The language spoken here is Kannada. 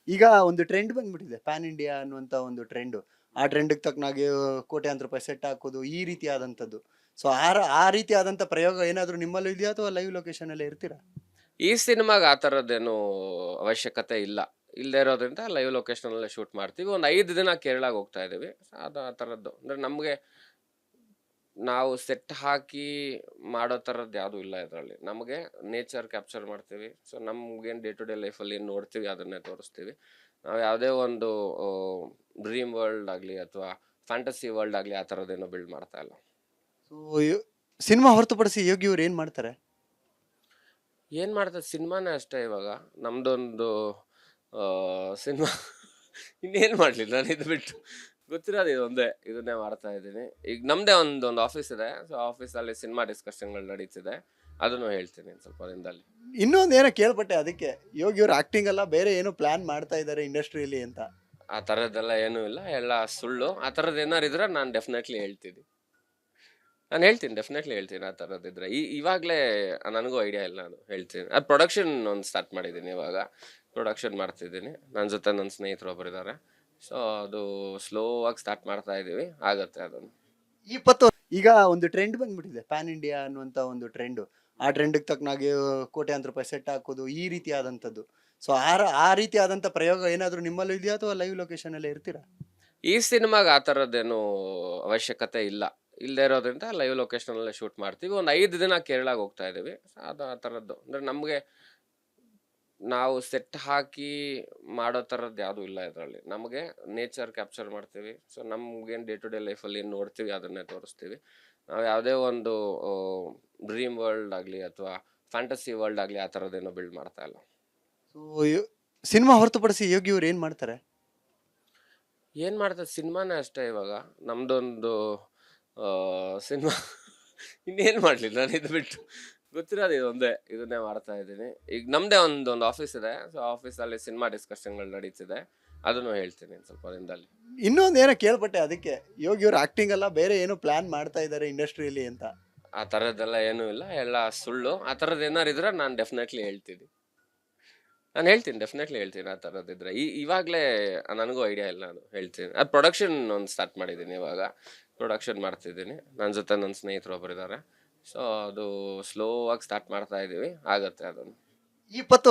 ಈಗ ಒಂದು ಟ್ರೆಂಡ್ ಬಂದ್ಬಿಟ್ಟಿದೆ ಪ್ಯಾನ್ ಇಂಡಿಯಾ ಅನ್ನುವಂತ ಒಂದು ಟ್ರೆಂಡ್. ಆ ಟ್ರೆಂಡ್‌ಗೆ ತಕ್ಕನಾಗಿ ಕೋಟ್ಯಾಂತರ ರೂಪಾಯಿ ಸೆಟ್ ಹಾಕೋದು ಈ ರೀತಿಯಾದಂಥದ್ದು. ಸೊ ಆ ರೀತಿಯಾದಂಥ ಪ್ರಯೋಗ ಏನಾದ್ರು ನಿಮ್ಮಲ್ಲೂ ಇದೆಯಾ ಅಥವಾ ಲೈವ್ ಲೊಕೇಶನ್ ಅಲ್ಲೇ ಇರ್ತೀರಾ? ಈ ಸಿನಿಮಾಗೆ ಆ ಥರದ್ದೇನು ಅವಶ್ಯಕತೆ ಇಲ್ಲ. ಇಲ್ಲದೆ ಇರೋದ್ರಿಂದ ಲೈವ್ ಲೊಕೇಶನಲ್ಲೇ ಶೂಟ್ ಮಾಡ್ತೀವಿ. ಒಂದು 5 ದಿನ ಕೇರಳಾಗೆ ಹೋಗ್ತಾ ಇದ್ದೀವಿ. ಅದು ಆ ಥರದ್ದು. ಅಂದರೆ ನಮಗೆ ನಾವು ಸೆಟ್ ಹಾಕಿ ಮಾಡೋ ಥರದ್ದು ಯಾವುದೂ ಇಲ್ಲ ಇದರಲ್ಲಿ. ನಮಗೆ ನೇಚರ್ ಕ್ಯಾಪ್ಚರ್ ಮಾಡ್ತೀವಿ. ಸೊ ನಮ್ಗೇನು ಡೇ ಟು ಡೇ ಲೈಫಲ್ಲಿ ಏನು ನೋಡ್ತೀವಿ ಅದನ್ನೇ ತೋರಿಸ್ತೀವಿ. ನಾವು ಯಾವುದೇ ಒಂದು ಡ್ರೀಮ್ ವರ್ಲ್ಡ್ ಆಗಲಿ ಅಥವಾ ಫ್ಯಾಂಟಸಿ ವರ್ಲ್ಡ್ ಆಗಲಿ ಆ ಥರದ್ದೇನೋ ಬಿಲ್ಡ್ ಮಾಡ್ತಾ ಇಲ್ಲ. ಸೊ ಸಿನಿಮಾ ಹೊರತುಪಡಿಸಿ ಯೋಗಿ ಅವ್ರು ಏನ್ ಮಾಡ್ತಾರೆ? ಏನು ಮಾಡ್ತಾರೆ ಸಿನಿಮಾನೇ ಅಷ್ಟೇ ಇವಾಗ. ನಮ್ದೊಂದು ಸಿನಿಮಾ ಇನ್ನೇನು ಮಾಡಲಿ ನಾನು ಇದು ಬಿಟ್ಟು. ಗೊತ್ತಿರೋದು ಇದೊಂದೇ. ಇದನ್ನೇ ಮಾಡ್ತಾ ಇದ್ದೀನಿ. ಈಗ ನಮ್ಮದೇ ಒಂದೊಂದು ಆಫೀಸ್ ಇದೆ. ಸೊ ಆಫೀಸಲ್ಲಿ ಸಿನಿಮಾ ಡಿಸ್ಕಷನ್ಗಳು ನಡೀತಿದೆ. ಅದನ್ನು ಹೇಳ್ತೀನಿ ಇನ್ನು ಸ್ವಲ್ಪ ದಿನದಲ್ಲಿ. ಇನ್ನೊಂದು ಏನೋ ಕೇಳ್ಪಟ್ಟೆ ಅದಕ್ಕೆ. ಯೋಗಿ ಅವ್ರು ಆಕ್ಟಿಂಗ್ ಅಲ್ಲ ಬೇರೆ ಏನೋ ಪ್ಲಾನ್ ಮಾಡ್ತಾ ಇದ್ದಾರೆ ಇಂಡಸ್ಟ್ರಿಯಲ್ಲಿ ಅಂತ. ಆ ಥರದ್ದೆಲ್ಲ ಏನೂ ಇಲ್ಲ. ಎಲ್ಲ ಸುಳ್ಳು. ಆ ಥರದ್ದು ಏನಾರು ಇದ್ರೆ ನಾನು ಡೆಫಿನೆಟ್ಲಿ ಹೇಳ್ತೀನಿ. ಡೆಫಿನೆಟ್ಲಿ ಹೇಳ್ತೀನಿ ಆ ಥರದ್ದಿದ್ರೆ. ಇವಾಗಲೇ ನನಗೂ ಐಡಿಯಾ ಇಲ್ಲ, ನಾನು ಹೇಳ್ತೀನಿ. ಅದು ಪ್ರೊಡಕ್ಷನ್ ಒಂದು ಸ್ಟಾರ್ಟ್ ಮಾಡಿದ್ದೀನಿ ಇವಾಗ. ಪ್ರೊಡಕ್ಷನ್ ಮಾಡ್ತಿದ್ದೀನಿ. ನನ್ನ ಜೊತೆ ನನ್ನ ಸ್ನೇಹಿತರು ಒಬ್ಬರಿದ್ದಾರೆ. ಸೊ ಅದು ಸ್ಲೋ ಆಗಿ ಸ್ಟಾರ್ಟ್ ಮಾಡ್ತಾ ಇದ್ದೀವಿ. ಆಗತ್ತೆ ಅದನ್ನು. ಈ ಪತ್ತು ಈಗ ಒಂದು ಟ್ರೆಂಡ್ ಬಂದ್ಬಿಟ್ಟಿದೆ ಪ್ಯಾನ್ ಇಂಡಿಯಾ ಅನ್ನುವಂತ ಒಂದು ಟ್ರೆಂಡ್. ಆ ಟ್ರೆಂಡ್‌ಗೆ ತಕ್ಕನಾಗಿ ಕೋಟ್ಯಾಂತರ ರೂಪಾಯಿ ಸೆಟ್ ಹಾಕೋದು ಈ ರೀತಿಯಾದಂಥದ್ದು. ಸೊ ಆ ರೀತಿಯಾದಂಥ ಪ್ರಯೋಗ ಏನಾದ್ರು ನಿಮ್ಮಲ್ಲೂ ಇದೆಯಾ ಅಥವಾ ಲೈವ್ ಲೊಕೇಶನ್ ಅಲ್ಲೇ ಇರ್ತೀರಾ? ಈ ಸಿನಿಮಾಗೆ ಆ ಥರದ್ದೇನು ಅವಶ್ಯಕತೆ ಇಲ್ಲ. ಇಲ್ಲದೆ ಇರೋದ್ರಿಂದ ಲೈವ್ ಲೊಕೇಶನಲ್ಲೇ ಶೂಟ್ ಮಾಡ್ತೀವಿ. ಒಂದು 5 ದಿನ ಕೇರಳಾಗೆ ಹೋಗ್ತಾ ಇದ್ದೀವಿ. ಅದು ಆ ಥರದ್ದು. ಅಂದರೆ ನಮಗೆ ನಾವು ಸೆಟ್ ಹಾಕಿ ಮಾಡೋ ಥರದ್ದು ಯಾವುದೂ ಇಲ್ಲ ಇದರಲ್ಲಿ. ನಮಗೆ ನೇಚರ್ ಕ್ಯಾಪ್ಚರ್ ಮಾಡ್ತೀವಿ. ಸೊ ನಮ್ಗೇನು ಡೇ ಟು ಡೇ ಲೈಫಲ್ಲಿ ಏನು ನೋಡ್ತೀವಿ ಅದನ್ನೇ ತೋರಿಸ್ತೀವಿ. ನಾವು ಯಾವುದೇ ಒಂದು ಡ್ರೀಮ್ ವರ್ಲ್ಡ್ ಆಗಲಿ ಅಥವಾ ಫ್ಯಾಂಟಸಿ ವರ್ಲ್ಡ್ ಆಗಲಿ ಆ ಥರದ್ದೇನೋ ಬಿಲ್ಡ್ ಮಾಡ್ತಾ ಇಲ್ಲ. ಸೊ ಸಿನಿಮಾ ಹೊರತುಪಡಿಸಿ ಯೋಗಿ ಅವ್ರು ಏನ್ ಮಾಡ್ತಾರೆ? ಏನು ಮಾಡ್ತಾರೆ ಸಿನಿಮಾನೇ ಅಷ್ಟೇ ಇವಾಗ. ನಮ್ಮದೊಂದು ಸಿನಿಮಾ ಇನ್ನೇನು ಮಾಡಲಿ ನಾನು ಇದು ಬಿಟ್ಟು. ಗೊತ್ತಿರೋದು ಇದೊಂದೇ. ಇದನ್ನೇ ಮಾಡ್ತಾ ಇದ್ದೀನಿ. ಈಗ ನಮ್ಮದೇ ಒಂದೊಂದು ಆಫೀಸ್ ಇದೆ. ಸೊ ಆಫೀಸಲ್ಲಿ ಸಿನಿಮಾ ಡಿಸ್ಕಷನ್ಗಳು ನಡೀತಿದೆ. ಅದನ್ನು ಹೇಳ್ತೀನಿ ಇನ್ನು ಸ್ವಲ್ಪ ದಿನದಲ್ಲಿ. ಇನ್ನೊಂದು ಏನೋ ಕೇಳ್ಪಟ್ಟೆ ಅದಕ್ಕೆ. ಯೋಗಿ ಅವ್ರು ಆಕ್ಟಿಂಗ್ ಅಲ್ಲ ಬೇರೆ ಏನೋ ಪ್ಲಾನ್ ಮಾಡ್ತಾ ಇದ್ದಾರೆ ಇಂಡಸ್ಟ್ರಿಯಲ್ಲಿ ಅಂತ. ಆ ಥರದ್ದೆಲ್ಲ ಏನೂ ಇಲ್ಲ. ಎಲ್ಲ ಸುಳ್ಳು. ಆ ಥರದ್ದು ಏನಾರು ಇದ್ರೆ ನಾನು ಡೆಫಿನೆಟ್ಲಿ ಹೇಳ್ತೀನಿ. ಡೆಫಿನೆಟ್ಲಿ ಹೇಳ್ತೀನಿ ಆ ಥರದ್ದಿದ್ರೆ. ಇವಾಗಲೇ ನನಗೂ ಐಡಿಯಾ ಇಲ್ಲ, ನಾನು ಹೇಳ್ತೀನಿ. ಅದು ಪ್ರೊಡಕ್ಷನ್ ಒಂದು ಸ್ಟಾರ್ಟ್ ಮಾಡಿದ್ದೀನಿ ಇವಾಗ. ಪ್ರೊಡಕ್ಷನ್ ಮಾಡ್ತಿದ್ದೀನಿ. ನನ್ನ ಜೊತೆ ನನ್ನ ಸ್ನೇಹಿತರು ಒಬ್ಬರಿದ್ದಾರೆ. ಸೊ ಅದು ಸ್ಲೋ ಆಗಿ ಸ್ಟಾರ್ಟ್ ಮಾಡ್ತಾ ಇದ್ದೀವಿ. ಆಗತ್ತೆ ಅದನ್ನು. ಈ ಪತ್ತು